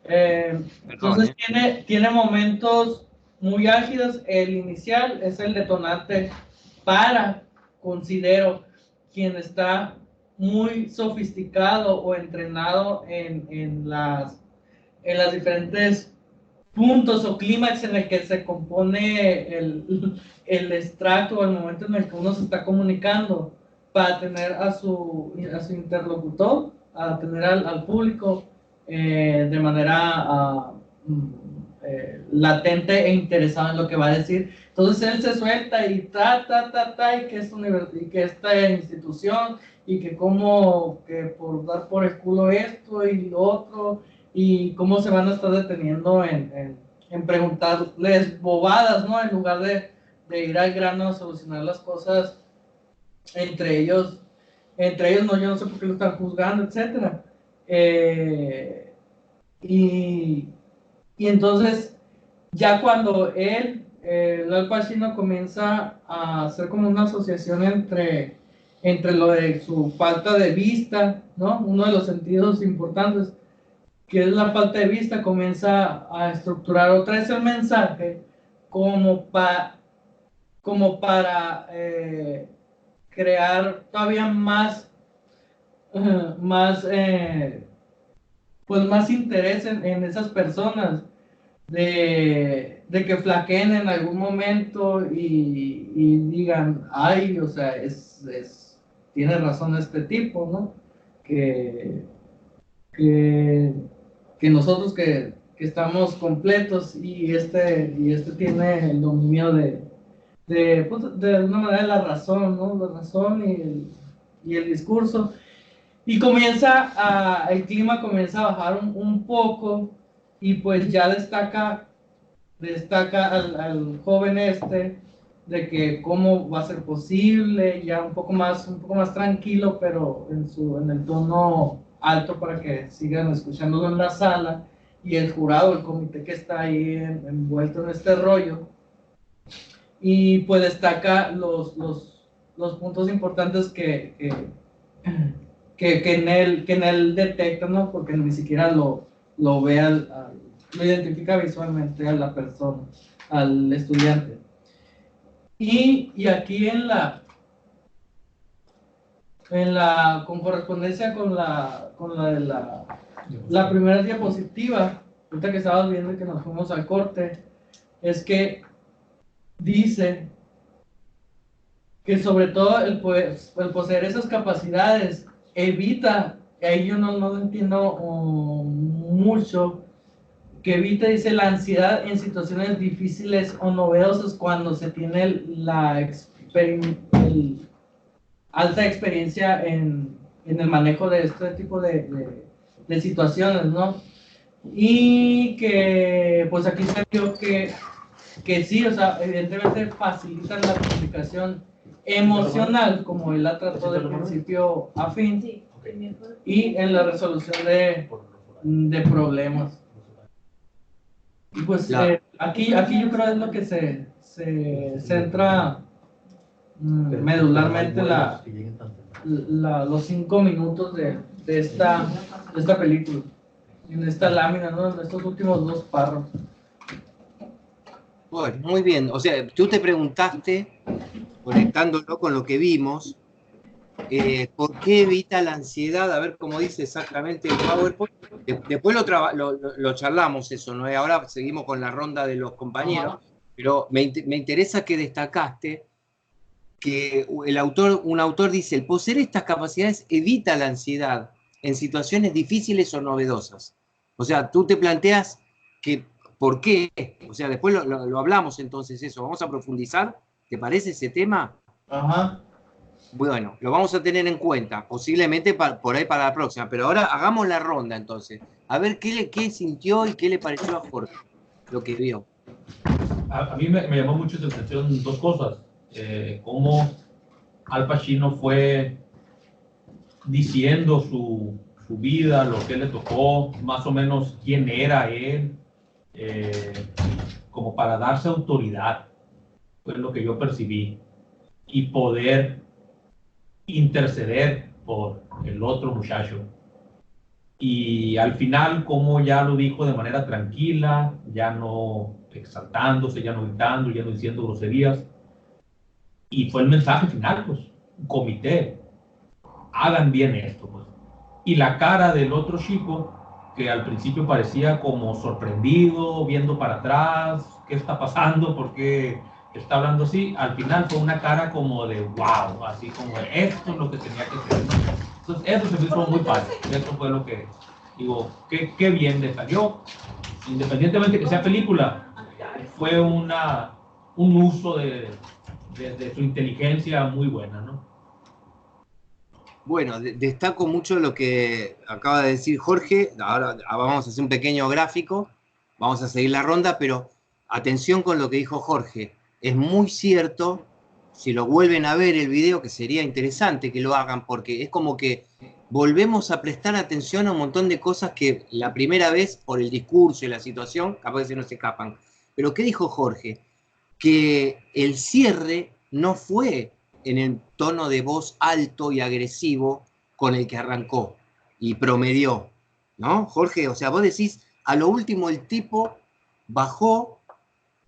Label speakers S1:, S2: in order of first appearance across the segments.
S1: Entonces tiene momentos muy álgidos. El inicial es el detonante para, considero, quien está muy sofisticado o entrenado en las diferentes puntos o clímax en el que se compone el extracto o el momento en el que uno se está comunicando para tener a su interlocutor, a tener al público de manera latente e interesado en lo que va a decir. Entonces él se suelta y y que, y que esta institución y que como que por dar por el culo esto y lo otro y cómo se van a estar deteniendo en preguntarles bobadas, ¿no? En lugar de ir al grano a solucionar las cosas entre ellos, no, yo no sé por qué lo están juzgando, etcétera. Y, y entonces, ya cuando Al Pacino comienza a hacer como una asociación entre lo de su falta de vista, ¿no? Uno de los sentidos importantes, que es la falta de vista, comienza a estructurar otra vez el mensaje como, para crear todavía más, más, pues más interés en esas personas, de que flaqueen en algún momento y digan, ay, o sea, tiene razón este tipo, ¿no? Que, que, que nosotros que estamos completos y este tiene el dominio pues, de alguna manera la razón, ¿no? La razón y el discurso. Y el clima comienza a bajar un poco y pues ya destaca al joven de que cómo va a ser posible, ya un poco más tranquilo, pero en el tono alto para que sigan escuchándolo en la sala, y el jurado, el comité que está ahí envuelto en este rollo, y pues destaca los puntos importantes que en él detecta, ¿no? Porque ni siquiera lo ve, lo identifica visualmente a la persona, al estudiante. Y aquí con correspondencia con la primera diapositiva, ahorita que estabas viendo que nos fuimos al corte, es que dice que sobre todo el poseer esas capacidades evita, ahí yo no lo entiendo mucho, que evita, dice, la ansiedad en situaciones difíciles o novedosas cuando se tiene alta experiencia en el manejo de este tipo de situaciones, ¿no? Y que pues aquí se vio que sí, o sea, evidentemente facilitan la comunicación emocional, como él la trató de principio a fin, y en la resolución de problemas. Y pues aquí yo creo es lo que se centra medularmente los 5 minutos de esta película, en esta lámina, ¿no? En estos últimos 2 párrafos.
S2: Bueno, muy bien. O sea, tú te preguntaste, conectándolo con lo que vimos, ¿por qué evita la ansiedad? A ver cómo dice exactamente el PowerPoint. Después lo charlamos eso, ¿no? Ahora seguimos con la ronda de los compañeros, pero me interesa que destacaste que un autor dice, el poseer estas capacidades evita la ansiedad en situaciones difíciles o novedosas. O sea, tú te planteas que, ¿por qué? O sea, después lo hablamos entonces eso, vamos a profundizar, ¿te parece ese tema?
S1: Ajá.
S2: Bueno, lo vamos a tener en cuenta, posiblemente por ahí para la próxima, pero ahora hagamos la ronda entonces, a ver qué sintió y qué le pareció a Jorge, lo que vio.
S3: A mí me llamó mucho la atención 2 cosas, cómo Al Pacino fue diciendo su vida, lo que le tocó, más o menos quién era él, como para darse autoridad, fue lo que yo percibí, y poder interceder por el otro muchacho. y al final como ya lo dijo de manera tranquila, ya no exaltándose, ya no gritando, ya no diciendo groserías, y fue el mensaje final, pues, comité, hagan bien esto, pues. Y la cara del otro chico, que al principio parecía como sorprendido, viendo para atrás, ¿qué está pasando? ¿Por qué está hablando así? Al final fue una cara como de wow, así como de esto es lo que tenía que ser, ¿no? Entonces eso se me hizo muy padre, eso fue lo que digo, qué bien le salió, independientemente que sea película, fue un uso de su inteligencia muy buena, ¿no?
S2: Bueno, destaco mucho lo que acaba de decir Jorge. Ahora vamos a hacer un pequeño gráfico, vamos a seguir la ronda, pero atención con lo que dijo Jorge. Es muy cierto, si lo vuelven a ver el video, que sería interesante que lo hagan, porque es como que volvemos a prestar atención a un montón de cosas que la primera vez, por el discurso y la situación, capaz que se nos escapan. Pero ¿qué dijo Jorge? Que el cierre no fue en el tono de voz alto y agresivo con el que arrancó y promedió, ¿no, Jorge? O sea, vos decís, a lo último el tipo bajó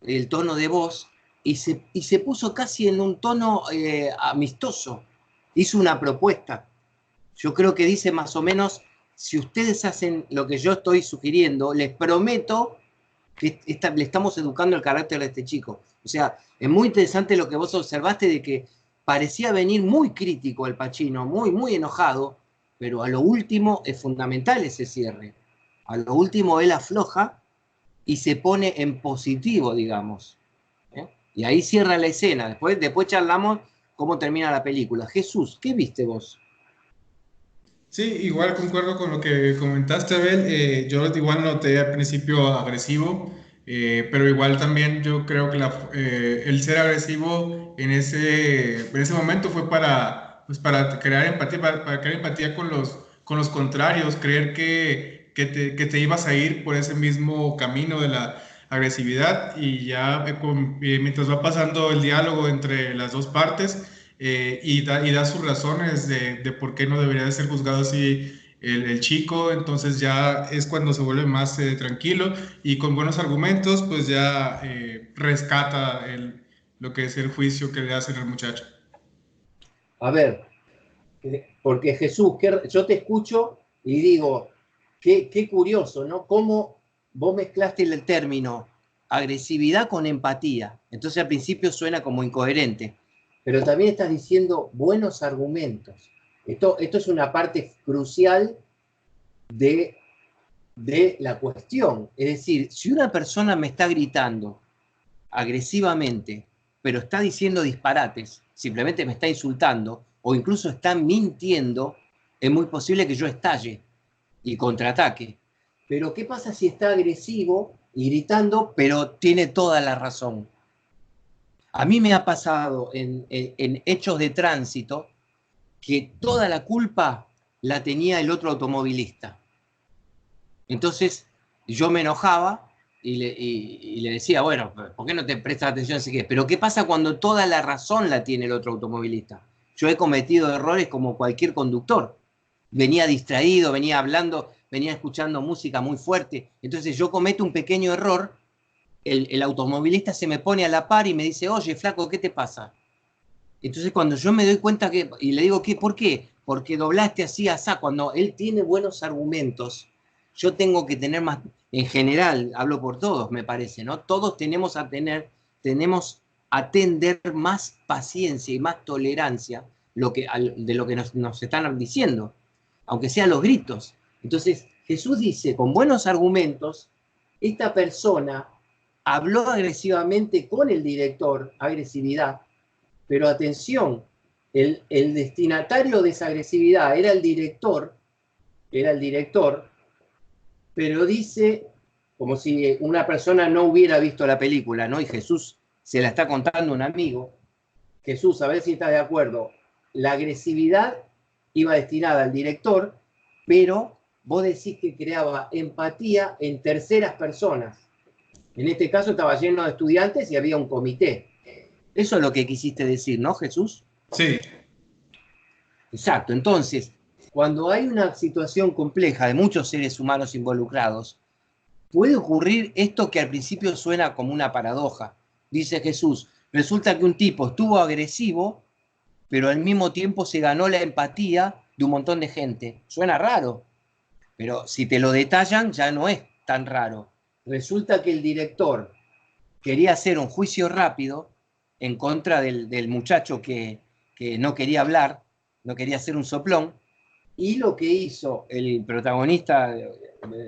S2: el tono de voz y se puso casi en un tono amistoso. Hizo una propuesta. Yo creo que dice más o menos, si ustedes hacen lo que yo estoy sugiriendo, les prometo que le estamos educando el carácter de este chico. O sea, es muy interesante lo que vos observaste de que parecía venir muy crítico el Pacino, muy, muy enojado, pero a lo último es fundamental ese cierre. A lo último él afloja y se pone en positivo, digamos. ¿Eh? Y ahí cierra la escena. Después charlamos cómo termina la película. Jesús, ¿qué viste vos?
S4: Sí, igual concuerdo con lo que comentaste, Abel. Yo igual noté al principio agresivo, pero igual también yo creo que el ser agresivo en ese momento fue pues para crear empatía, para crear empatía con los contrarios, creer que te ibas a ir por ese mismo camino de la agresividad y ya mientras va pasando el diálogo entre las dos partes y da sus razones de por qué no debería de ser juzgado así el chico, entonces ya es cuando se vuelve más tranquilo y con buenos argumentos pues ya rescata lo que es el juicio que le hacen al muchacho.
S2: A ver, porque Jesús, yo te escucho y digo, qué curioso, ¿no? Cómo vos mezclaste el término agresividad con empatía. Entonces al principio suena como incoherente, pero también estás diciendo buenos argumentos. Esto es una parte crucial de, de la cuestión. Es decir, si una persona me está gritando agresivamente, pero está diciendo disparates, simplemente me está insultando o incluso está mintiendo, es muy posible que yo estalle y contraataque. Pero ¿qué pasa si está agresivo y gritando, pero tiene toda la razón? A mí me ha pasado en hechos de tránsito que toda la culpa la tenía el otro automovilista. Entonces yo me enojaba y le decía, bueno, ¿por qué no te prestas atención? Así que, pero ¿qué pasa cuando toda la razón la tiene el otro automovilista? Yo he cometido errores como cualquier conductor. Venía distraído, venía hablando, venía escuchando música muy fuerte. Entonces yo cometo un pequeño error, el automovilista se me pone a la par y me dice, oye, flaco, ¿qué te pasa? Entonces cuando yo me doy cuenta y le digo, ¿por qué? Porque doblaste así, asá. Cuando él tiene buenos argumentos, yo tengo que tener más, en general, hablo por todos, me parece, ¿no? Todos tenemos a tender más paciencia y más tolerancia de lo que nos están diciendo, aunque sean los gritos. Entonces, Jesús dice, con buenos argumentos, esta persona habló agresivamente con el director, agresividad, pero atención, el destinatario de esa agresividad era el director, pero dice como si una persona no hubiera visto la película, ¿no? Y Jesús se la está contando a un amigo. Jesús, a ver si estás de acuerdo. La agresividad iba destinada al director, pero vos decís que creaba empatía en terceras personas. En este caso estaba lleno de estudiantes y había un comité. Eso es lo que quisiste decir, ¿no, Jesús?
S4: Sí.
S2: Exacto. Entonces, cuando hay una situación compleja de muchos seres humanos involucrados, puede ocurrir esto que al principio suena como una paradoja. Dice Jesús, resulta que un tipo estuvo agresivo, pero al mismo tiempo se ganó la empatía de un montón de gente. Suena raro, pero si te lo detallan ya no es tan raro. Resulta que el director quería hacer un juicio rápido en contra del muchacho que no quería hablar, no quería hacer un soplón, y lo que hizo el protagonista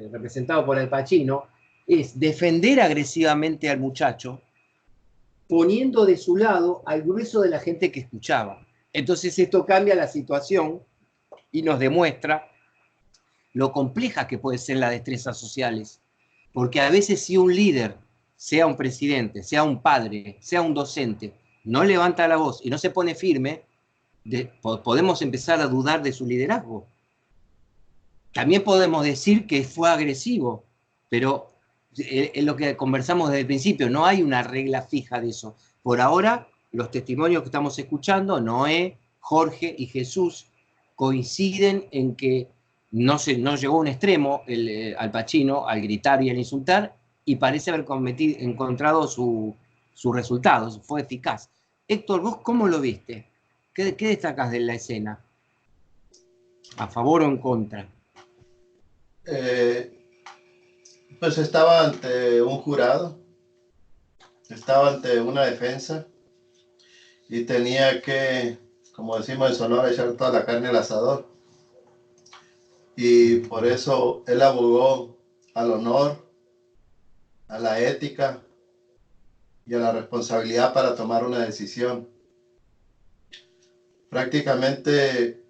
S2: representado por Al Pacino es defender agresivamente al muchacho, poniendo de su lado al grueso de la gente que escuchaba. Entonces esto cambia la situación y nos demuestra lo compleja que puede ser las destrezas sociales. Porque a veces si un líder, sea un presidente, sea un padre, sea un docente, no levanta la voz y no se pone firme, podemos empezar a dudar de su liderazgo. También podemos decir que fue agresivo, pero es lo que conversamos desde el principio, no hay una regla fija de eso. Por ahora, los testimonios que estamos escuchando, Noé, Jorge y Jesús, coinciden en que no llegó a un extremo Al Pacino al gritar y al insultar, y parece haber encontrado su resultado, fue eficaz. Héctor, ¿vos cómo lo viste? ¿Qué destacás de la escena? ¿A favor o en contra?
S5: Pues estaba ante un jurado, estaba ante una defensa y tenía que, como decimos en Sonora, echar toda la carne al asador. Y por eso él abogó al honor, a la ética y a la responsabilidad para tomar una decisión. Prácticamente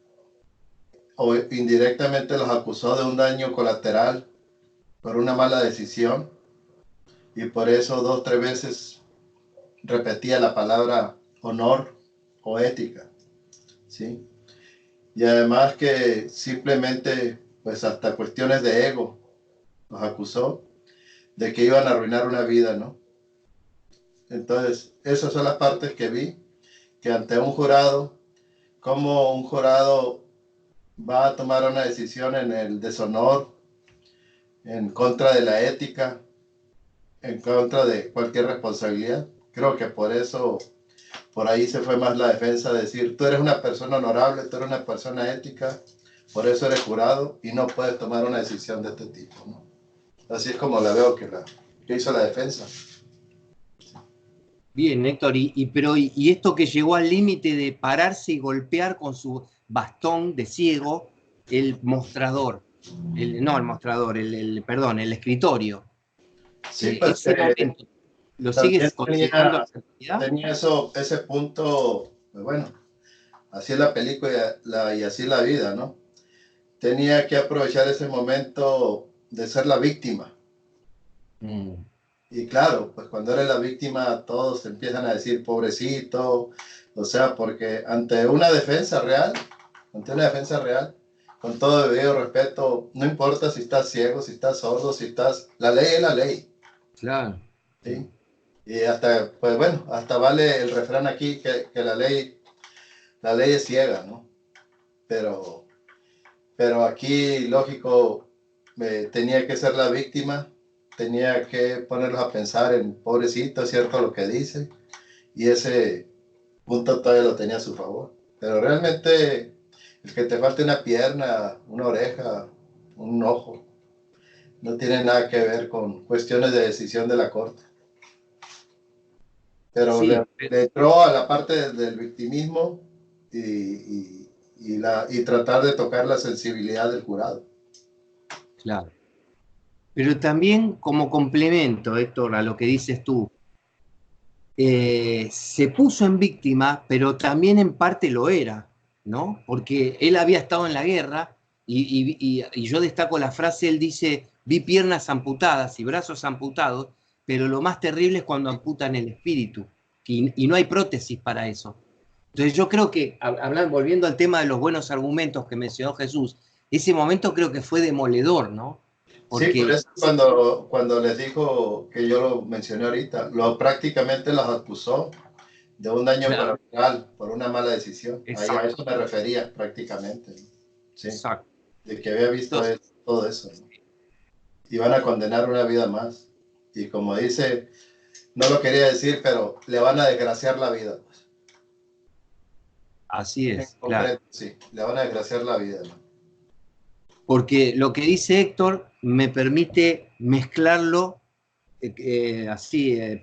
S5: o indirectamente los acusó de un daño colateral por una mala decisión, y por eso 2 o 3 veces repetía la palabra honor o ética, ¿sí? Y además que simplemente, pues hasta cuestiones de ego, los acusó de que iban a arruinar una vida, ¿no? Entonces, esas son las partes que vi, que ante un jurado, como un jurado va a tomar una decisión en el deshonor, en contra de la ética, en contra de cualquier responsabilidad. Creo que por eso, por ahí se fue más la defensa, de decir, tú eres una persona honorable, tú eres una persona ética, por eso eres jurado y no puedes tomar una decisión de este tipo, ¿no? Así es como la veo que hizo la defensa.
S2: Bien, Héctor, y esto que llegó al límite de pararse y golpear con su bastón de ciego el mostrador, el escritorio.
S5: Sí, pues
S2: Ese momento, ¿lo sigues considerando?
S5: Tenía ese punto, pues bueno, así es la película y así es la vida, ¿no? Tenía que aprovechar ese momento de ser la víctima. Y claro, pues cuando eres la víctima todos te empiezan a decir pobrecito, o sea, porque ante una defensa real, con todo debido respeto, no importa si estás ciego, si estás sordo, la ley es la ley.
S2: Claro.
S5: ¿Sí? Y hasta, pues bueno, hasta vale el refrán aquí que la ley es ciega, ¿no? Pero aquí, lógico, tenía que ser la víctima, tenía que ponerlos a pensar en pobrecito, es cierto lo que dice, y ese punto todavía lo tenía a su favor. Pero realmente, el que te falte una pierna, una oreja, un ojo, no tiene nada que ver con cuestiones de decisión de la corte. Pero
S2: sí,
S5: le entró a la parte del victimismo y tratar de tocar la sensibilidad del jurado.
S2: Claro. Pero también como complemento, Héctor, a lo que dices tú, se puso en víctima, pero también en parte lo era, ¿no? Porque él había estado en la guerra y yo destaco la frase, él dice, vi piernas amputadas y brazos amputados, pero lo más terrible es cuando amputan el espíritu y no hay prótesis para eso. Entonces yo creo que, volviendo al tema de los buenos argumentos que mencionó Jesús, ese momento creo que fue demoledor, ¿no? Porque,
S5: sí, por eso cuando les dijo que yo lo mencioné ahorita, prácticamente los acusó de un daño colateral por una mala decisión. Ahí a eso me refería prácticamente. Sí,
S2: Exacto.
S5: de que había visto todo eso, ¿no? Y van a condenar una vida más. Y como dice, no lo quería decir, pero le van a desgraciar la vida, pues.
S2: Así
S5: En
S2: es, claro.
S5: concreto, sí, le van a desgraciar la vida, ¿no?
S2: Porque lo que dice Héctor me permite mezclarlo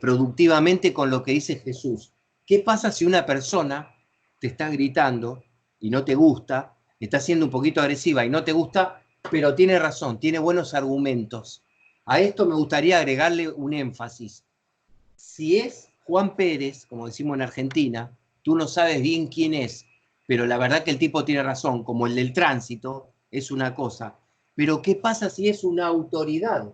S2: productivamente con lo que dice Jesús. ¿Qué pasa si una persona te está gritando y no te gusta, está siendo un poquito agresiva y no te gusta, pero tiene razón, tiene buenos argumentos? A esto me gustaría agregarle un énfasis. Si es Juan Pérez, como decimos en Argentina, tú no sabes bien quién es, pero la verdad que el tipo tiene razón, como el del tránsito, es una cosa. Pero ¿qué pasa si es una autoridad?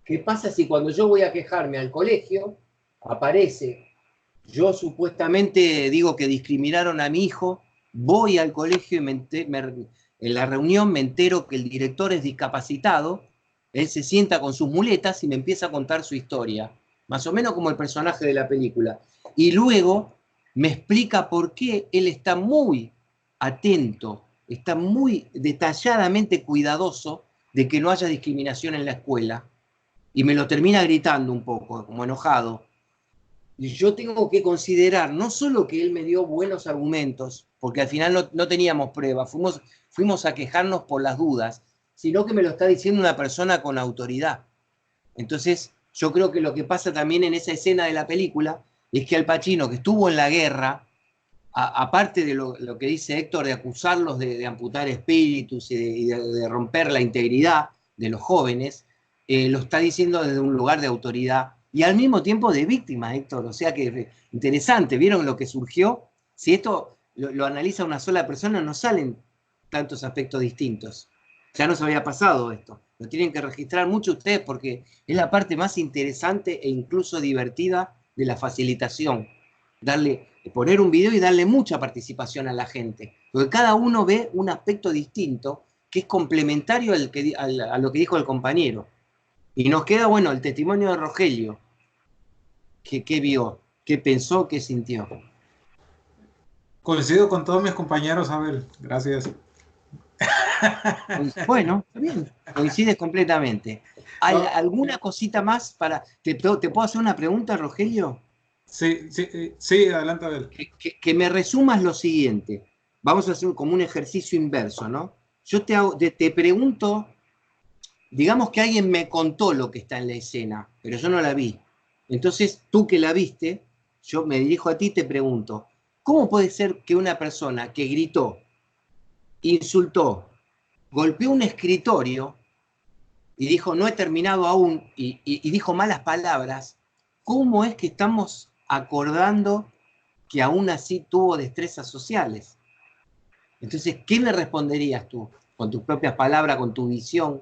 S2: ¿Qué pasa si cuando yo voy a quejarme al colegio, aparece, yo supuestamente digo que discriminaron a mi hijo, voy al colegio y en la reunión me entero que el director es discapacitado, él se sienta con sus muletas y me empieza a contar su historia, más o menos como el personaje de la película. Y luego me explica por qué él está muy atento, está muy detalladamente cuidadoso de que no haya discriminación en la escuela, y me lo termina gritando un poco, como enojado. Y yo tengo que considerar no solo que él me dio buenos argumentos, porque al final no teníamos pruebas, fuimos a quejarnos por las dudas, sino que me lo está diciendo una persona con autoridad. Entonces, yo creo que lo que pasa también en esa escena de la película es que Al Pacino, que estuvo en la guerra, aparte de lo que dice Héctor, de acusarlos de amputar espíritus y de romper la integridad de los jóvenes, lo está diciendo desde un lugar de autoridad y al mismo tiempo de víctima, Héctor. O sea que interesante, ¿vieron lo que surgió? Si esto lo analiza una sola persona, no salen tantos aspectos distintos. Ya nos había pasado esto. Lo tienen que registrar mucho ustedes porque es la parte más interesante e incluso divertida de la facilitación. Poner un video y darle mucha participación a la gente. Porque cada uno ve un aspecto distinto que es complementario a lo que dijo el compañero. Y nos queda, bueno, el testimonio de Rogelio. ¿Qué vio? ¿Qué pensó? ¿Qué sintió?
S6: Coincido con todos mis compañeros, Abel. Gracias.
S2: Bueno, bien, coincides completamente. ¿Alguna cosita más para... ¿Te puedo hacer una pregunta, Rogelio?
S6: Sí, adelante, Abel.
S2: Que me resumas lo siguiente. Vamos a hacer como un ejercicio inverso, ¿no? Yo te pregunto, digamos que alguien me contó lo que está en la escena, pero yo no la vi. Entonces, tú que la viste, yo me dirijo a ti y te pregunto, ¿cómo puede ser que una persona que gritó, insultó, golpeó un escritorio y dijo no he terminado aún y dijo malas palabras, cómo es que estamos acordando que aún así tuvo destrezas sociales? Entonces, ¿qué me responderías tú? Con tus propias palabras, con tu visión.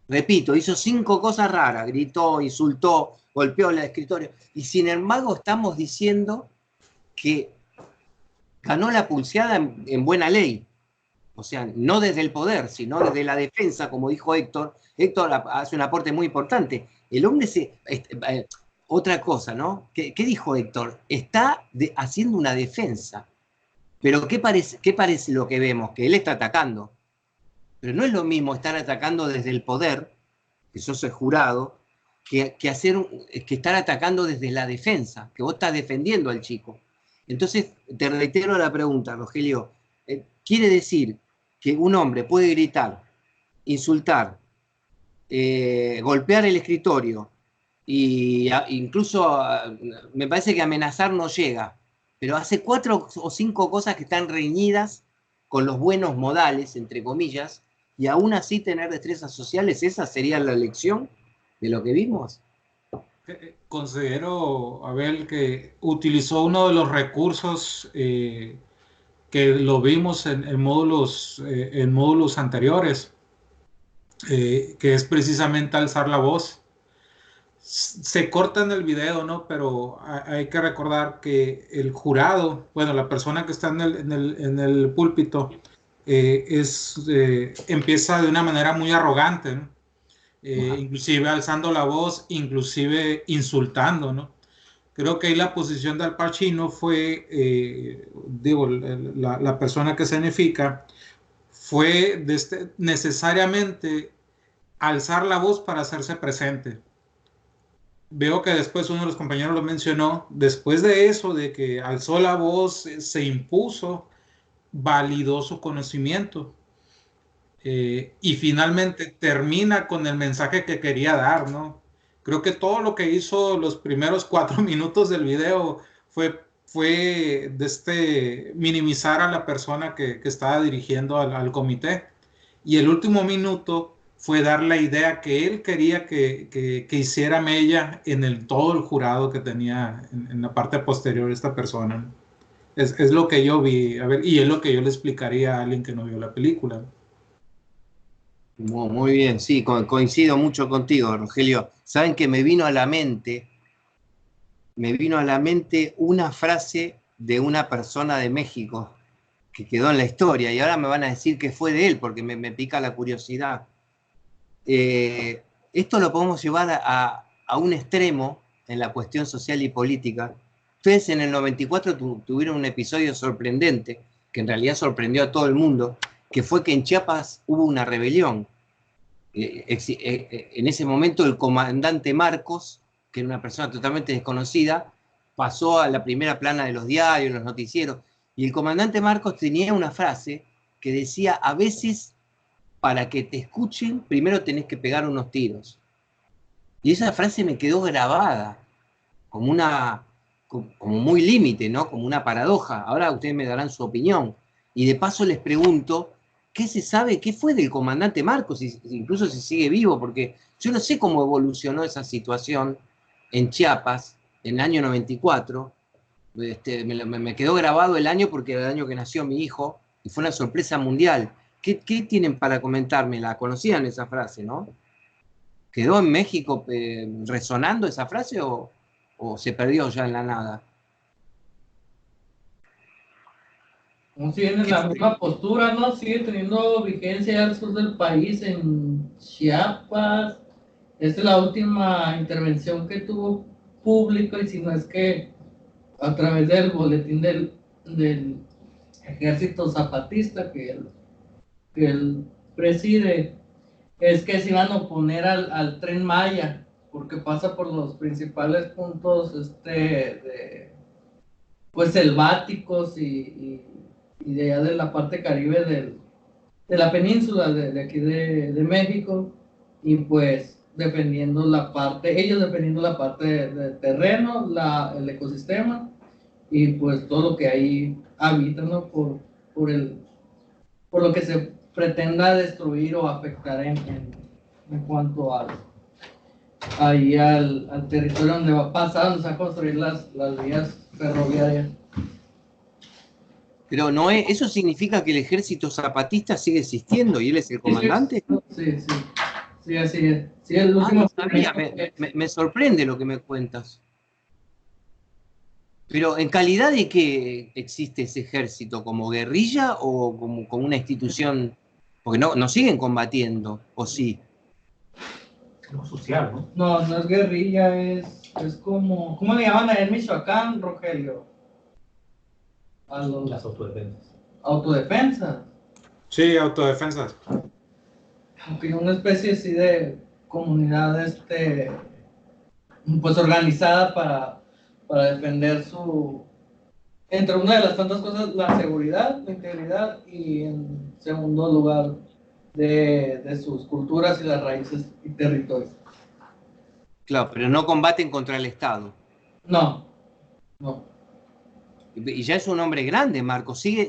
S2: Repito, hizo 5 cosas raras, gritó, insultó, golpeó el escritorio, y sin embargo estamos diciendo que ganó la pulseada en buena ley. O sea, no desde el poder, sino desde la defensa, como dijo Héctor. Héctor hace un aporte muy importante. El hombre otra cosa, ¿no? ¿Qué dijo Héctor? Está haciendo una defensa. Pero ¿qué parece lo que vemos? Que él está atacando. Pero no es lo mismo estar atacando desde el poder, que sos el jurado, que estar atacando desde la defensa, que vos estás defendiendo al chico. Entonces, te reitero la pregunta, Rogelio. ¿Quiere decir que un hombre puede gritar, insultar, golpear el escritorio e incluso me parece que amenazar no llega, pero hace 4 o 5 cosas que están reñidas con los buenos modales, entre comillas, y aún así tener destrezas sociales? ¿Esa sería la lección de lo que vimos?
S6: Considero, Abel, que utilizó uno de los recursos que lo vimos en módulos anteriores, que es precisamente alzar la voz. Se corta en el video, ¿no? Pero hay que recordar que el jurado, bueno, la persona que está en el púlpito, empieza de una manera muy arrogante, ¿no? Inclusive alzando la voz, inclusive insultando, ¿no? Creo que ahí la posición de Al Pacino fue, la persona que escenifica, fue necesariamente alzar la voz para hacerse presente. Veo que después uno de los compañeros lo mencionó, después de eso, de que alzó la voz, se impuso, validó su conocimiento y finalmente termina con el mensaje que quería dar, ¿no? Creo que todo lo que hizo los primeros 4 minutos del video fue minimizar a la persona que estaba dirigiendo al comité, y el último minuto fue dar la idea que él quería que hiciera mella en todo el jurado que tenía en la parte posterior esta persona. Es lo que yo vi, a ver, y es lo que yo le explicaría a alguien que no vio la película.
S2: Muy bien, sí, coincido mucho contigo, Rogelio. Saben que me vino a la mente una frase de una persona de México que quedó en la historia, y ahora me van a decir que fue de él, porque me pica la curiosidad. Esto lo podemos llevar a un extremo en la cuestión social y política. Ustedes en el 94 tuvieron un episodio sorprendente, que en realidad sorprendió a todo el mundo, que fue que en Chiapas hubo una rebelión. En ese momento el comandante Marcos, que era una persona totalmente desconocida, pasó a la primera plana de los diarios, los noticieros, y el comandante Marcos tenía una frase que decía: a veces para que te escuchen, primero tenés que pegar unos tiros. Y esa frase me quedó grabada, como muy límite, ¿no? Como una paradoja. Ahora ustedes me darán su opinión. Y de paso les pregunto, ¿qué se sabe? ¿Qué fue del comandante Marcos? Incluso si sigue vivo, porque yo no sé cómo evolucionó esa situación en Chiapas en el año 94. Me quedó grabado el año porque era el año que nació mi hijo y fue una sorpresa mundial. ¿Qué tienen para comentarme? ¿La conocían esa frase, no? ¿Quedó en México resonando esa frase o se perdió ya en la nada?
S1: Sigue en la misma postura, ¿no? Sigue teniendo vigencia al sur del país, en Chiapas. Esta es la última intervención que tuvo público, y si no es que a través del boletín del Ejército Zapatista que él preside, es que se iban a oponer al Tren Maya, porque pasa por los principales puntos pues selváticos y de allá de la parte caribe de la península de aquí de México, y pues ellos defendiendo la parte del terreno, el ecosistema, y pues todo lo que ahí habita, ¿no? por lo que se pretenda destruir o afectar en cuanto al territorio donde va a pasar, donde se van a construir las vías ferroviarias.
S2: Pero no es, ¿eso significa que el ejército zapatista sigue existiendo y él es el comandante?
S1: Sí, así es. Sí, el último...
S2: no sabía, me sorprende lo que me cuentas. Pero ¿en calidad de qué existe ese ejército? ¿Como guerrilla o como una institución? Porque no siguen combatiendo, ¿o sí?
S3: No social, ¿no?
S1: No es guerrilla, es como... ¿Cómo le llaman allá en Michoacán, Rogelio?
S3: Las autodefensas.
S1: ¿Autodefensas?
S6: Sí, autodefensas.
S1: Aunque una especie así de comunidad pues organizada para defender entre una de las tantas cosas, la seguridad, la integridad, y en segundo lugar de sus culturas y las raíces y territorios.
S2: Claro, pero no combaten contra el Estado.
S1: No.
S2: Y ya es un hombre grande, Marco. ¿Sigue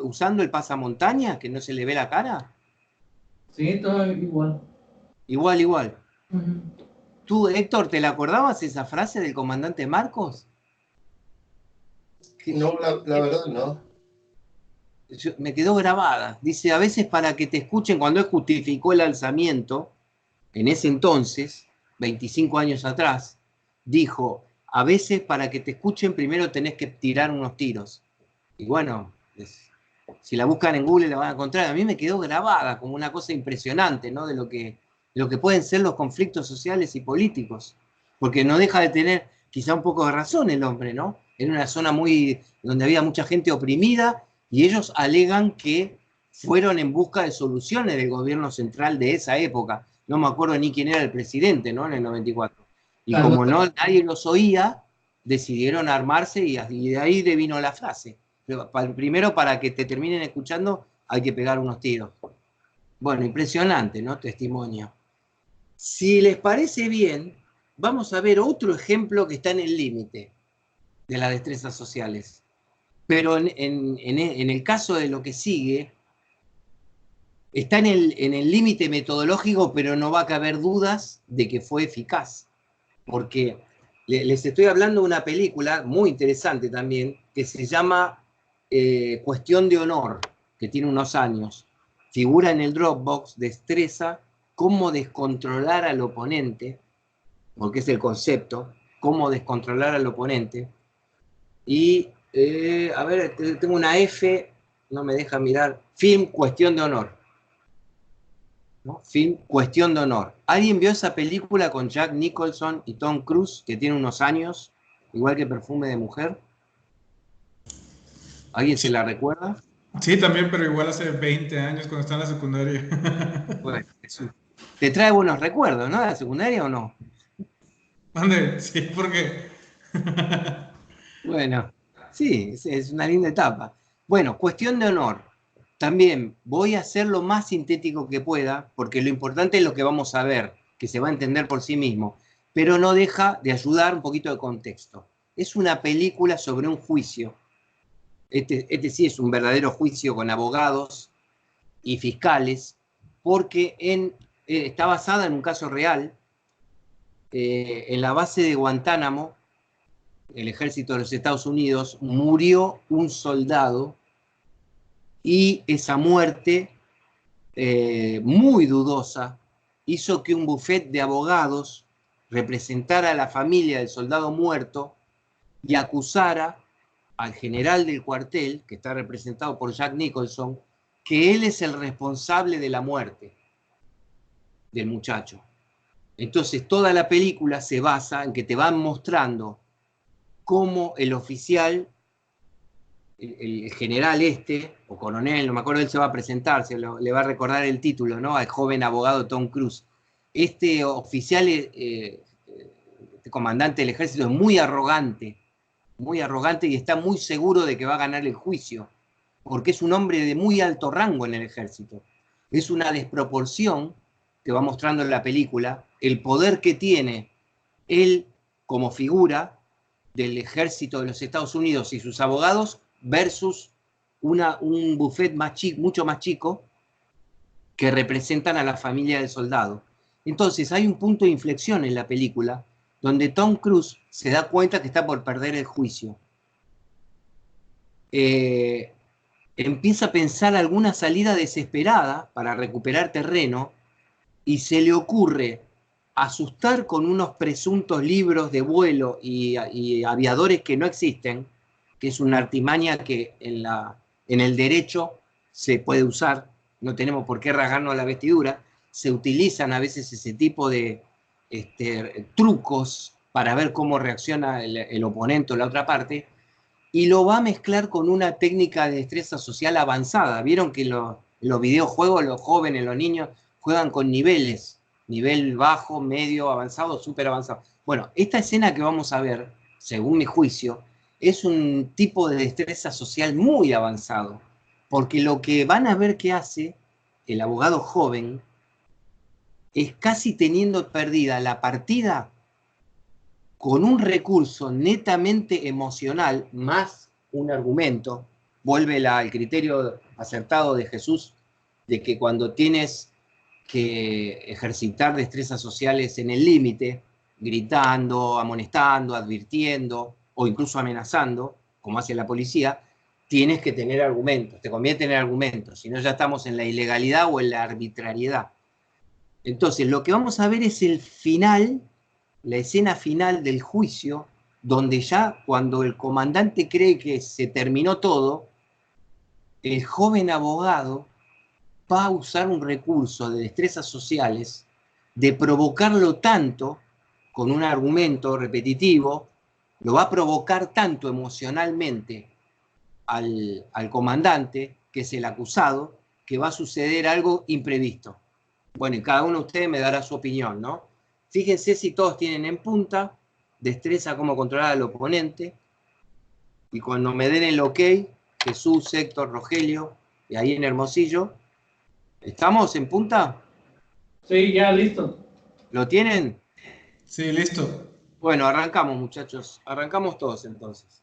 S2: usando el pasamontañas, que no se le ve la cara?
S1: Sí, todo igual.
S2: Igual. Uh-huh. ¿Tú, Héctor, te la acordabas esa frase del comandante Marcos?
S5: No, la verdad no.
S2: Me quedó grabada. Dice, a veces para que te escuchen, cuando él justificó el alzamiento, en ese entonces, 25 años atrás, dijo, a veces para que te escuchen primero tenés que tirar unos tiros. Y bueno, si la buscan en Google la van a encontrar. A mí me quedó grabada como una cosa impresionante, ¿no? de lo que pueden ser los conflictos sociales y políticos. Porque no deja de tener quizá un poco de razón el hombre, ¿no? En una zona donde había mucha gente oprimida, y ellos alegan que fueron en busca de soluciones del gobierno central de esa época. No me acuerdo ni quién era el presidente, ¿no? En el 94. Y como no nadie los oía, decidieron armarse y de ahí devino la frase. Primero, para que te terminen escuchando, hay que pegar unos tiros. Bueno, impresionante, ¿no? Testimonio. Si les parece bien, vamos a ver otro ejemplo que está en el límite de las destrezas sociales. Pero en el caso de lo que sigue, está en el límite metodológico, pero no va a caber dudas de que fue eficaz. Porque les estoy hablando de una película muy interesante también, que se llama Cuestión de Honor, que tiene unos años. Figura en el Dropbox, destreza, cómo descontrolar al oponente, porque es el concepto, cómo descontrolar al oponente. Y, a ver, tengo una F, no me deja mirar, film Cuestión de Honor. ¿No? Film Cuestión de Honor. ¿Alguien vio esa película con Jack Nicholson y Tom Cruise, que tiene unos años, igual que Perfume de Mujer? ¿Alguien se la recuerda?
S4: Sí, también, pero igual hace 20 años cuando estaba en la secundaria.
S2: Bueno, te trae buenos recuerdos, ¿no? ¿De la secundaria o no?
S4: ¿Dónde? Sí, porque...
S2: Bueno, sí, es una linda etapa. Bueno, Cuestión de Honor. También voy a hacer lo más sintético que pueda, porque lo importante es lo que vamos a ver, que se va a entender por sí mismo, pero no deja de ayudar un poquito de contexto. Es una película sobre un juicio. Este sí es un verdadero juicio con abogados y fiscales, porque está basada en un caso real. En la base de Guantánamo, el ejército de los Estados Unidos, murió un soldado y esa muerte muy dudosa hizo que un bufete de abogados representara a la familia del soldado muerto y acusara al general del cuartel, que está representado por Jack Nicholson, que él es el responsable de la muerte del muchacho. Entonces toda la película se basa en que te van mostrando cómo el oficial, el general o coronel, no me acuerdo, él se va a presentar, le va a recordar el título, ¿no? Al joven abogado Tom Cruise. Este oficial, este comandante del ejército, es muy arrogante y está muy seguro de que va a ganar el juicio, porque es un hombre de muy alto rango en el ejército. Es una desproporción que va mostrando en la película el poder que tiene él como figura del ejército de los Estados Unidos y sus abogados versus un buffet mucho más chico que representan a la familia del soldado. Entonces hay un punto de inflexión en la película donde Tom Cruise se da cuenta que está por perder el juicio. Empieza a pensar alguna salida desesperada para recuperar terreno y se le ocurre asustar con unos presuntos libros de vuelo y aviadores que no existen, que es una artimaña que en el derecho se puede usar, no tenemos por qué rasgarnos la vestidura, se utilizan a veces ese tipo de trucos para ver cómo reacciona el oponente o la otra parte, y lo va a mezclar con una técnica de destreza social avanzada. Vieron que en los videojuegos los jóvenes, los niños, juegan con niveles, nivel bajo, medio, avanzado, súper avanzado. Bueno, esta escena que vamos a ver, según mi juicio, es un tipo de destreza social muy avanzado, porque lo que van a ver que hace el abogado joven es casi teniendo perdida la partida con un recurso netamente emocional más un argumento. Vuelve el criterio acertado de Jesús de que cuando tienes que ejercitar destrezas sociales en el límite, gritando, amonestando, advirtiendo o incluso amenazando, como hace la policía, tienes que tener argumentos, te conviene tener argumentos, si no ya estamos en la ilegalidad o en la arbitrariedad. Entonces, lo que vamos a ver es el final, la escena final del juicio, donde ya cuando el comandante cree que se terminó todo, el joven abogado va a usar un recurso de destrezas sociales, de provocarlo tanto, con un argumento repetitivo, lo va a provocar tanto emocionalmente al comandante, que es el acusado, que va a suceder algo imprevisto. Bueno, y cada uno de ustedes me dará su opinión, ¿no? Fíjense si todos tienen en punta, destreza cómo controlar al oponente, y cuando me den el ok, Jesús, Héctor, Rogelio, y ahí en Hermosillo, ¿estamos en punta?
S1: Sí, ya, listo.
S2: ¿Lo tienen?
S4: Sí, listo.
S2: Bueno, arrancamos, muchachos. Arrancamos todos entonces.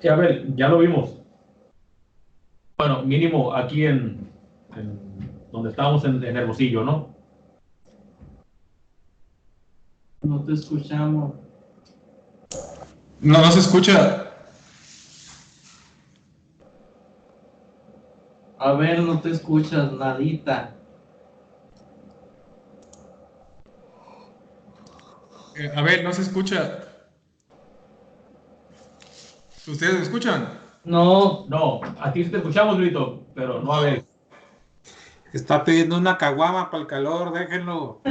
S3: Sí, a ver, ya lo vimos. Bueno, mínimo aquí donde estábamos en Hermosillo, ¿no?
S1: No te escuchamos.
S4: No, no se escucha.
S1: A ver, no te escuchas, nadita.
S4: A ver, no se escucha. ¿Ustedes me escuchan?
S1: No,
S3: No, a ti sí te escuchamos, Luito, pero no a ver.
S6: Está pidiendo una caguama para el calor, déjenlo.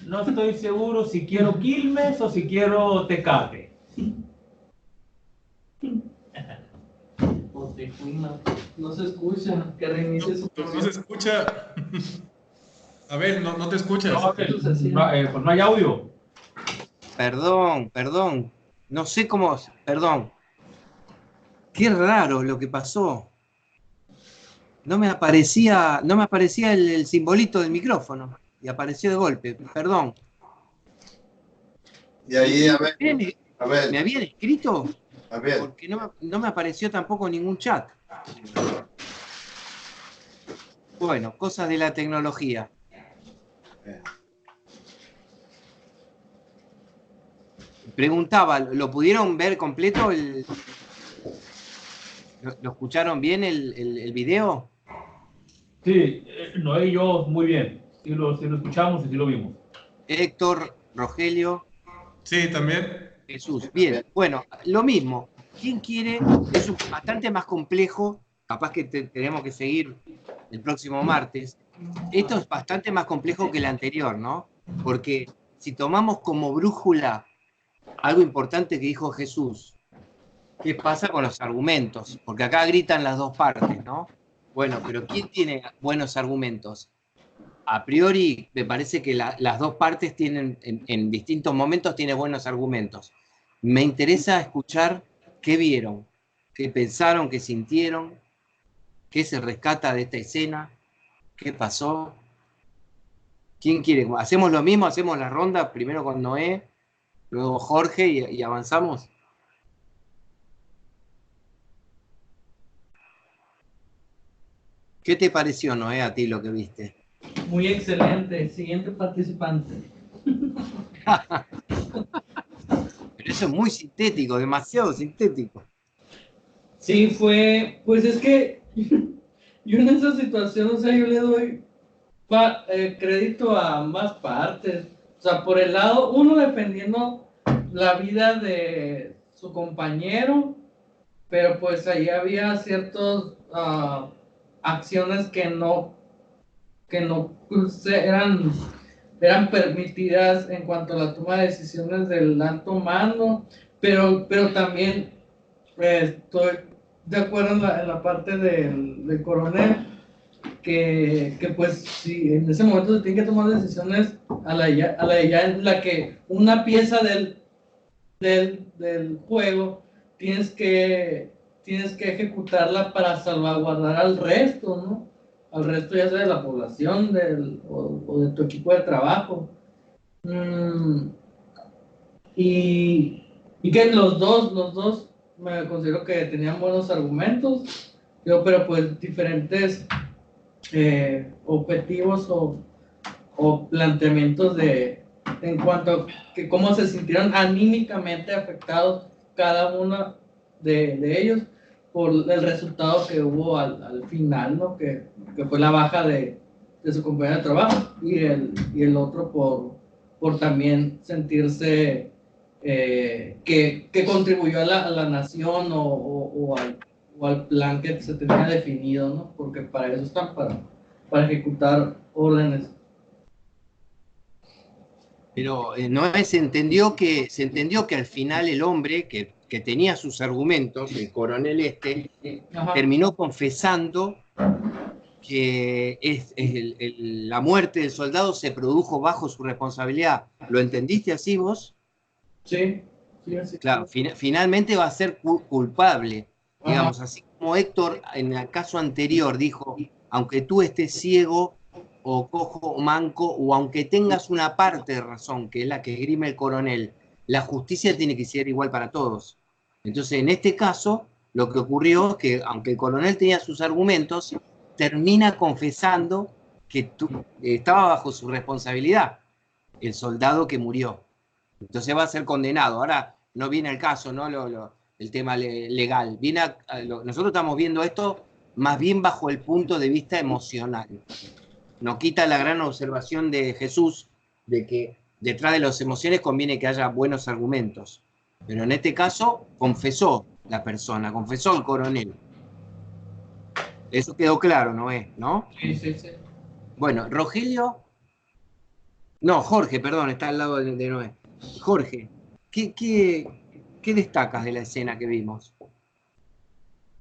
S3: No estoy seguro si quiero Quilmes o si quiero Tecate.
S1: pues de cuina. No se escucha. Que reinicie su
S4: No se escucha. A ver, no te escuchas.
S3: No, pues no hay audio.
S2: Perdón. No sé cómo. Perdón. Qué raro lo que pasó. No me aparecía el simbolito del micrófono. Y apareció de golpe. Perdón.
S5: Y ahí, a ver,
S2: ¿Me habían escrito?
S5: a ver.
S2: Porque no me apareció tampoco ningún chat. Bueno, cosas de la tecnología. Preguntaba, ¿lo pudieron ver completo? ¿Lo escucharon bien el video?
S3: Sí, Noé y yo muy bien. Sí lo escuchamos y sí lo vimos.
S2: Héctor, Rogelio,
S4: Sí, también.
S2: Jesús. Bien, bueno, lo mismo. ¿Quién quiere? Es bastante más complejo. Capaz que tenemos que seguir el próximo martes. Esto es bastante más complejo que el anterior, ¿no? Porque si tomamos como brújula algo importante que dijo Jesús, ¿qué pasa con los argumentos? Porque acá gritan las dos partes, ¿no? Bueno, pero ¿quién tiene buenos argumentos? A priori, me parece que las dos partes tienen, en distintos momentos, tienen buenos argumentos. Me interesa escuchar qué vieron, qué pensaron, qué sintieron, qué se rescata de esta escena, qué pasó. ¿Quién quiere? ¿Hacemos lo mismo? ¿Hacemos la ronda? Primero con Noé, luego Jorge y avanzamos. ¿Qué te pareció, Noé, a ti lo que viste?
S1: Muy excelente. Siguiente participante.
S2: Pero eso es muy sintético, demasiado sintético.
S1: Sí, fue. Pues es que yo en esa situación, o sea, yo le doy crédito a ambas partes. O sea, por el lado, uno defendiendo la vida de su compañero, pero pues ahí había ciertas acciones que no eran permitidas en cuanto a la toma de decisiones del alto mando, pero también estoy de acuerdo en la parte del coronel, que pues si en ese momento se tienen que tomar decisiones a la ya en la que una pieza del juego tienes que ejecutarla para salvaguardar al resto, ¿no? Al resto ya sea de la población o de tu equipo de trabajo. Y que los dos me considero que tenían buenos argumentos, pero pues diferentes objetivos o planteamientos en cuanto a que cómo se sintieron anímicamente afectados cada uno de ellos por el resultado que hubo al final, ¿no? Que fue la baja de su compañero de trabajo y el otro por también sentirse que contribuyó a la nación o al plan que se tenía definido, ¿no? Porque para eso están, para ejecutar órdenes.
S2: Pero Noé se entendió que al final el hombre que tenía sus argumentos, el coronel
S1: Ajá.
S2: terminó confesando que la muerte del soldado se produjo bajo su responsabilidad. ¿Lo entendiste así vos?
S1: Sí, así.
S2: Claro, finalmente va a ser culpable.
S1: Ajá.
S2: Digamos, así como Héctor en el caso anterior dijo, aunque tú estés ciego o cojo o manco, o aunque tengas una parte de razón, que es la que esgrime el coronel, la justicia tiene que ser igual para todos. Entonces, en este caso, lo que ocurrió es que, aunque el coronel tenía sus argumentos, termina confesando que estaba bajo su responsabilidad el soldado que murió. Entonces va a ser condenado. Ahora no viene el caso, ¿no? El tema legal. Nosotros estamos viendo esto más bien bajo el punto de vista emocional. No quita la gran observación de Jesús de que detrás de las emociones conviene que haya buenos argumentos. Pero en este caso confesó la persona, confesó el coronel. Eso quedó claro, Noé, ¿no?
S1: Sí, sí, sí.
S2: Bueno, Rogelio... No, Jorge, perdón, está al lado de Noé. Jorge, ¿qué destacas de la escena que vimos?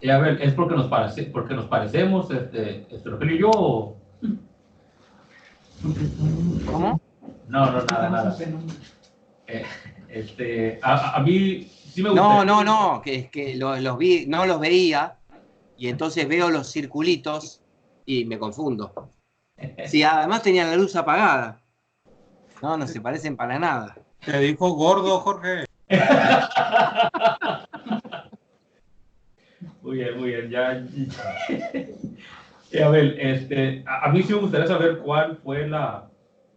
S3: A ver, ¿es porque nos parecemos, Rogelio y yo?
S2: ¿Cómo?
S3: No, nada. A mí sí me gusta.
S2: No, que los vi, no los veía, y entonces veo los circulitos y me confundo. Sí, además tenían la luz apagada. No se parecen para nada.
S6: Te dijo gordo, Jorge.
S3: Muy bien, ya. A ver, a mí sí me gustaría saber cuál fue la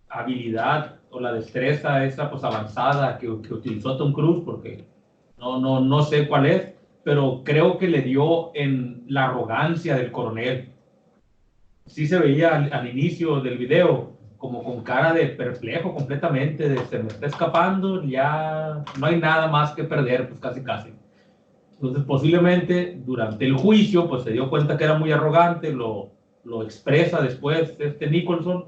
S3: habilidad o la destreza esa pues avanzada que utilizó Tom Cruise, porque no sé cuál es, pero creo que le dio en la arrogancia del coronel. Sí se veía al inicio del video como con cara de perplejo completamente, de se me está escapando, ya no hay nada más que perder, pues casi. Entonces posiblemente durante el juicio pues se dio cuenta que era muy arrogante, lo expresa después Nicholson,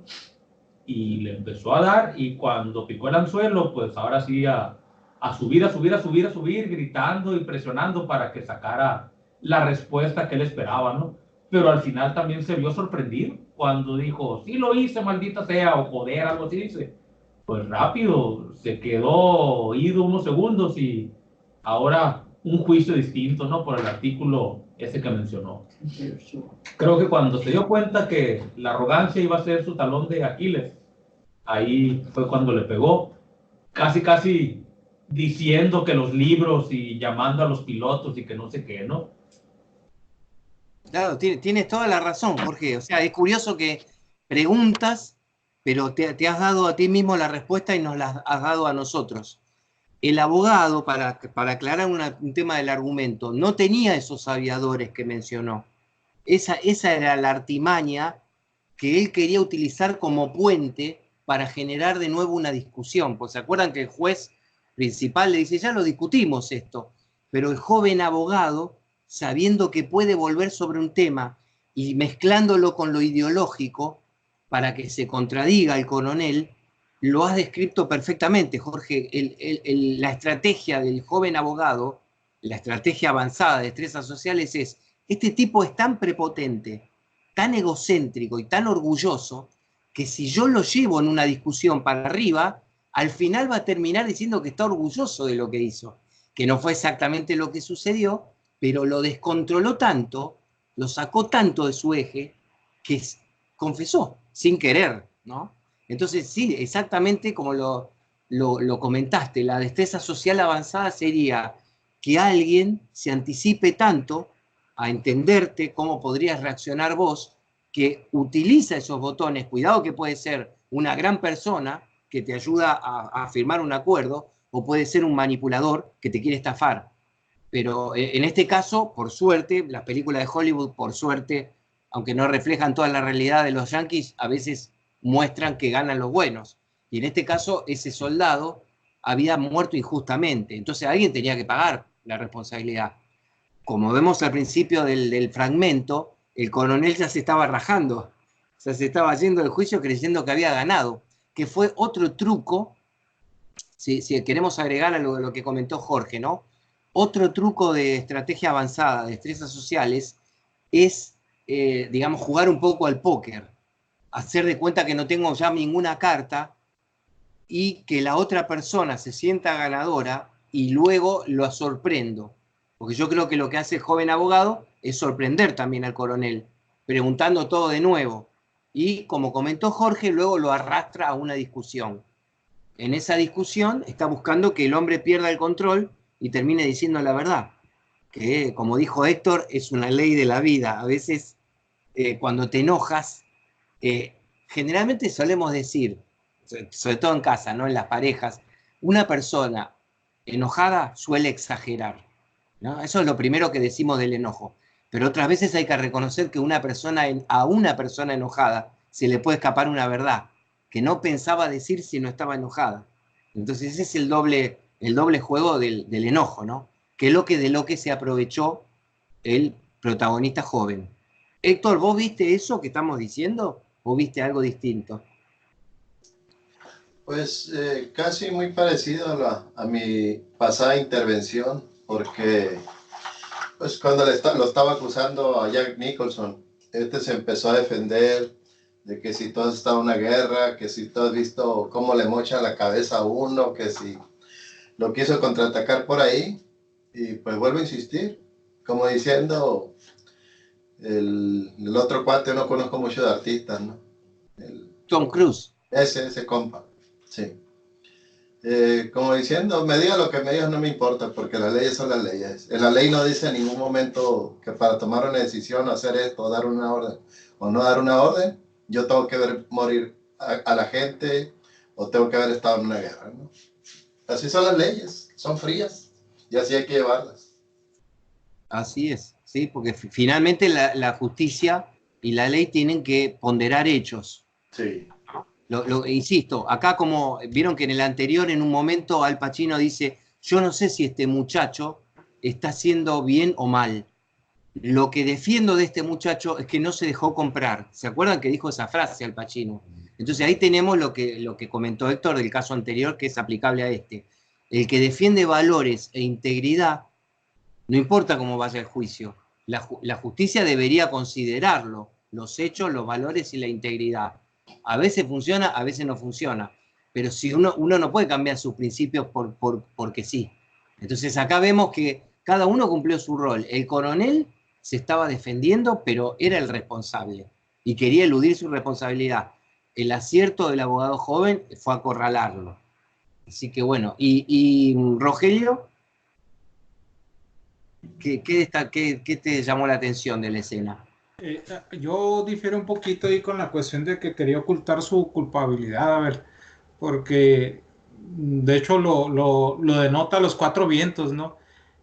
S3: y le empezó a dar, y cuando picó el anzuelo, pues ahora sí a subir, gritando y presionando para que sacara la respuesta que él esperaba, ¿no? Pero al final también se vio sorprendido cuando dijo, sí lo hice, maldita sea, o joder, algo así dice. Pues rápido, se quedó ido unos segundos y ahora un juicio distinto, ¿no? Por el artículo ese que mencionó. Creo que cuando se dio cuenta que la arrogancia iba a ser su talón de Aquiles, ahí fue cuando le pegó, casi diciendo que los libros y llamando a los pilotos y que no sé qué, ¿no?
S2: Claro, tienes toda la razón, Jorge. O sea, es curioso que preguntas, pero te has dado a ti mismo la respuesta y nos la has dado a nosotros. El abogado, para aclarar un tema del argumento, no tenía esos aviadores que mencionó. Esa era la artimaña que él quería utilizar como puente para generar de nuevo una discusión. Pues se acuerdan que el juez principal le dice, ya lo discutimos esto, pero el joven abogado, sabiendo que puede volver sobre un tema y mezclándolo con lo ideológico para que se contradiga el coronel, lo has descrito perfectamente, Jorge. La estrategia del joven abogado, la estrategia avanzada de destrezas sociales es, este tipo es tan prepotente, tan egocéntrico y tan orgulloso, que si yo lo llevo en una discusión para arriba, al final va a terminar diciendo que está orgulloso de lo que hizo, que no fue exactamente lo que sucedió, pero lo descontroló tanto, lo sacó tanto de su eje, que confesó, sin querer, ¿no? Entonces, sí, exactamente como lo comentaste, la destreza social avanzada sería que alguien se anticipe tanto a entenderte cómo podrías reaccionar vos, que utiliza esos botones, cuidado que puede ser una gran persona que te ayuda a firmar un acuerdo, o puede ser un manipulador que te quiere estafar. Pero en este caso, por suerte, las películas de Hollywood, por suerte, aunque no reflejan toda la realidad de los yanquis, a veces muestran que ganan los buenos. Y en este caso, ese soldado había muerto injustamente. Entonces alguien tenía que pagar la responsabilidad. Como vemos al principio del fragmento, el coronel ya se estaba rajando. O sea, se estaba yendo del juicio creyendo que había ganado. Que fue otro truco, si queremos agregar a lo que comentó Jorge, ¿no? Otro truco de estrategia avanzada, de destrezas sociales, es, digamos, jugar un poco al póker. Hacer de cuenta que no tengo ya ninguna carta y que la otra persona se sienta ganadora y luego lo sorprendo. Porque yo creo que lo que hace el joven abogado es sorprender también al coronel, preguntando todo de nuevo. Y como comentó Jorge, luego lo arrastra a una discusión. En esa discusión está buscando que el hombre pierda el control y termine diciendo la verdad, que como dijo Héctor, es una ley de la vida. A veces cuando te enojas, generalmente solemos decir, sobre todo en casa, ¿no? En las parejas, una persona enojada suele exagerar, ¿no? Eso es lo primero que decimos del enojo. Pero otras veces hay que reconocer que a una persona enojada se le puede escapar una verdad que no pensaba decir si no estaba enojada. Entonces ese es el doble juego del enojo, ¿no? Que es de lo que se aprovechó el protagonista joven. Héctor, ¿vos viste eso que estamos diciendo o viste algo distinto?
S5: Pues casi muy parecido a mi pasada intervención, porque pues cuando lo estaba acusando a Jack Nicholson, este se empezó a defender de que si tú has estado en una guerra, que si tú has visto cómo le mochan la cabeza a uno, que si lo quiso contraatacar por ahí, y pues vuelvo a insistir, como diciendo, el otro cuate no conozco mucho de artistas, ¿no?
S2: Tom Cruise.
S5: Ese compa, sí. Como diciendo, me diga lo que me digas, no me importa, porque las leyes son las leyes. En la ley no dice en ningún momento que para tomar una decisión, hacer esto, dar una orden o no dar una orden, yo tengo que ver morir a la gente o tengo que haber estado en una guerra, ¿no? Así son las leyes, son frías y así hay que llevarlas.
S2: Así es, ¿sí? Porque finalmente la justicia y la ley tienen que ponderar hechos.
S5: Sí.
S2: Insisto, acá como vieron que en el anterior, en un momento, Al Pacino dice, yo no sé si este muchacho está haciendo bien o mal. Lo que defiendo de este muchacho es que no se dejó comprar. ¿Se acuerdan que dijo esa frase Al Pacino? Entonces ahí tenemos lo que comentó Héctor del caso anterior, que es aplicable a este. El que defiende valores e integridad, no importa cómo vaya el juicio, la justicia debería considerarlo, los hechos, los valores y la integridad. A veces funciona, a veces no funciona, pero si uno no puede cambiar sus principios porque sí. Entonces acá vemos que cada uno cumplió su rol. El coronel se estaba defendiendo, pero era el responsable y quería eludir su responsabilidad. El acierto del abogado joven fue acorralarlo. Así que bueno, y Rogelio, ¿qué te llamó la atención de la escena?
S6: Yo difiero un poquito ahí con la cuestión de que quería ocultar su culpabilidad, a ver, porque de hecho lo denota a los cuatro vientos, ¿no?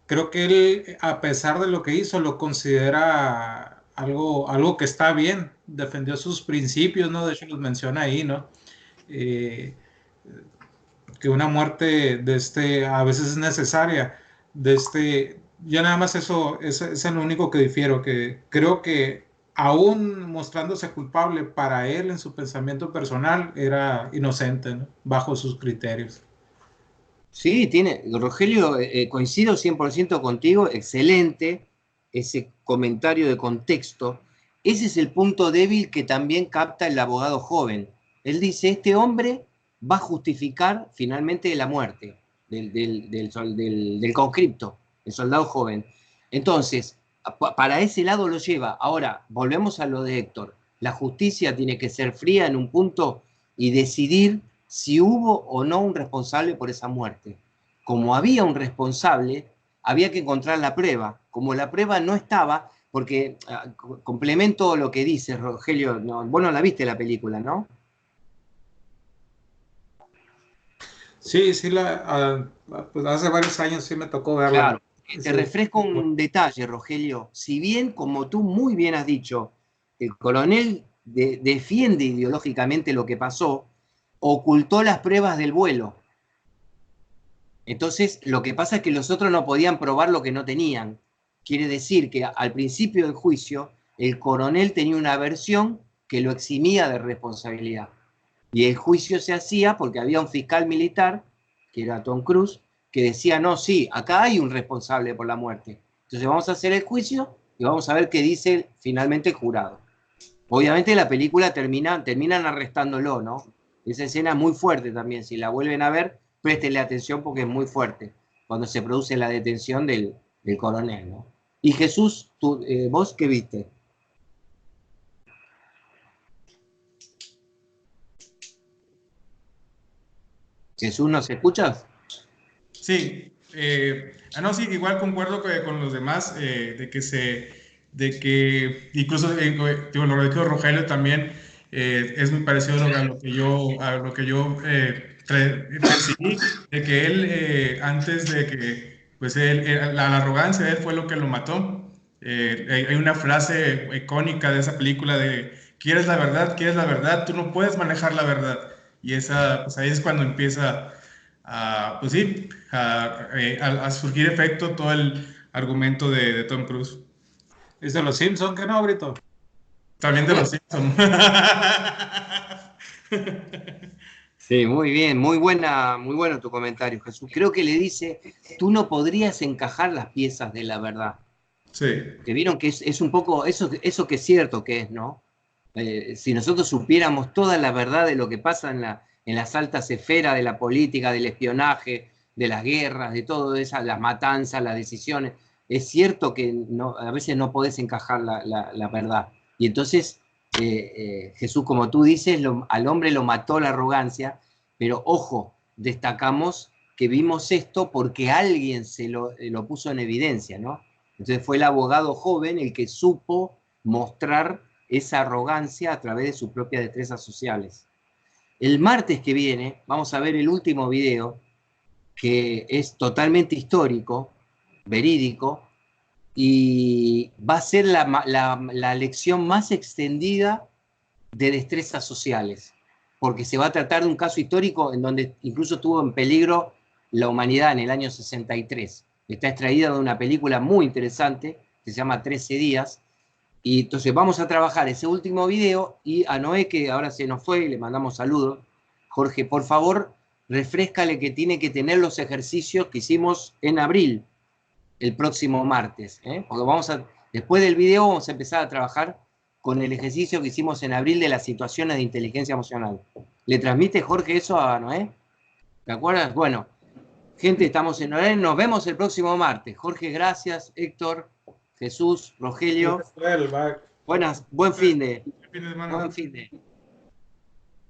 S6: Creo que él, a pesar de lo que hizo, lo considera algo que está bien, defendió sus principios, ¿no? De hecho los menciona ahí, ¿no? Eh, que una muerte a veces es necesaria, yo nada más eso es lo único que difiero, que creo que aún mostrándose culpable para él en su pensamiento personal, era inocente, ¿no? Bajo sus criterios.
S2: Sí, Rogelio, coincido 100% contigo, excelente ese comentario de contexto. Ese es el punto débil que también capta el abogado joven. Él dice, este hombre va a justificar finalmente la muerte del conscripto, el soldado joven. Entonces, para ese lado lo lleva. Ahora, volvemos a lo de Héctor. La justicia tiene que ser fría en un punto y decidir si hubo o no un responsable por esa muerte. Como había un responsable, había que encontrar la prueba. Como la prueba no estaba, porque complemento lo que dice Rogelio, no, vos no la viste la película, ¿no?
S6: Sí, pues hace varios años sí me tocó verla.
S2: Claro.
S6: Sí.
S2: Te refresco un detalle, Rogelio. Si bien, como tú muy bien has dicho, el coronel defiende ideológicamente lo que pasó, ocultó las pruebas del vuelo. Entonces, lo que pasa es que los otros no podían probar lo que no tenían. Quiere decir que al principio del juicio, el coronel tenía una versión que lo eximía de responsabilidad. Y el juicio se hacía porque había un fiscal militar, que era Tom Cruise, que decía, no, sí, acá hay un responsable por la muerte. Entonces vamos a hacer el juicio y vamos a ver qué dice finalmente el jurado. Obviamente la película terminan arrestándolo, ¿no? Esa escena es muy fuerte también. Si la vuelven a ver, préstenle atención porque es muy fuerte cuando se produce la detención del coronel, ¿no? Y Jesús, ¿vos qué viste? Jesús, ¿nos escuchas?
S4: Sí, No, sí, igual concuerdo con los demás, de que incluso, digo, lo que dijo Rogelio también es muy parecido a lo que yo percibí, de que él, antes de que, pues la arrogancia de él fue lo que lo mató. Hay una frase icónica de esa película de, quieres la verdad, tú no puedes manejar la verdad. Y esa, pues ahí es cuando empieza pues sí, a surgir efecto todo el argumento de Tom Cruise.
S6: ¿Es de los Simpson que no, Brito?
S4: También de los Simpsons.
S2: Sí, muy bien, muy bueno tu comentario, Jesús. Creo que le dice, tú no podrías encajar las piezas de la verdad.
S4: Sí.
S2: Que vieron que es un poco, eso que es cierto que es, ¿no? Si nosotros supiéramos toda la verdad de lo que pasa en las altas esferas de la política, del espionaje, de las guerras, de todo eso, las matanzas, las decisiones, es cierto que no, a veces no podés encajar la verdad. Y entonces, Jesús, como tú dices, al hombre lo mató la arrogancia, pero ojo, destacamos que vimos esto porque alguien lo puso en evidencia, ¿no? Entonces fue el abogado joven el que supo mostrar esa arrogancia a través de sus propias destrezas sociales. El martes que viene vamos a ver el último video, que es totalmente histórico, verídico, y va a ser la lección más extendida de destrezas sociales, porque se va a tratar de un caso histórico en donde incluso estuvo en peligro la humanidad en el año 63. Está extraída de una película muy interesante que se llama 13 días, y entonces vamos a trabajar ese último video, y a Noé, que ahora se nos fue y le mandamos saludos. Jorge, por favor, refréscale que tiene que tener los ejercicios que hicimos en abril, el próximo martes, ¿eh? Porque después del video vamos a empezar a trabajar con el ejercicio que hicimos en abril de las situaciones de inteligencia emocional. ¿Le transmite Jorge eso a Noé? ¿Te acuerdas? Bueno, gente, estamos en horario, nos vemos el próximo martes. Jorge, gracias. Héctor, Jesús, Rogelio. Buen fin de. Buen fin de.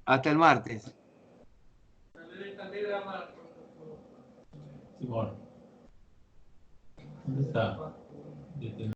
S2: Hasta el martes.
S3: Simón. ¿Dónde está?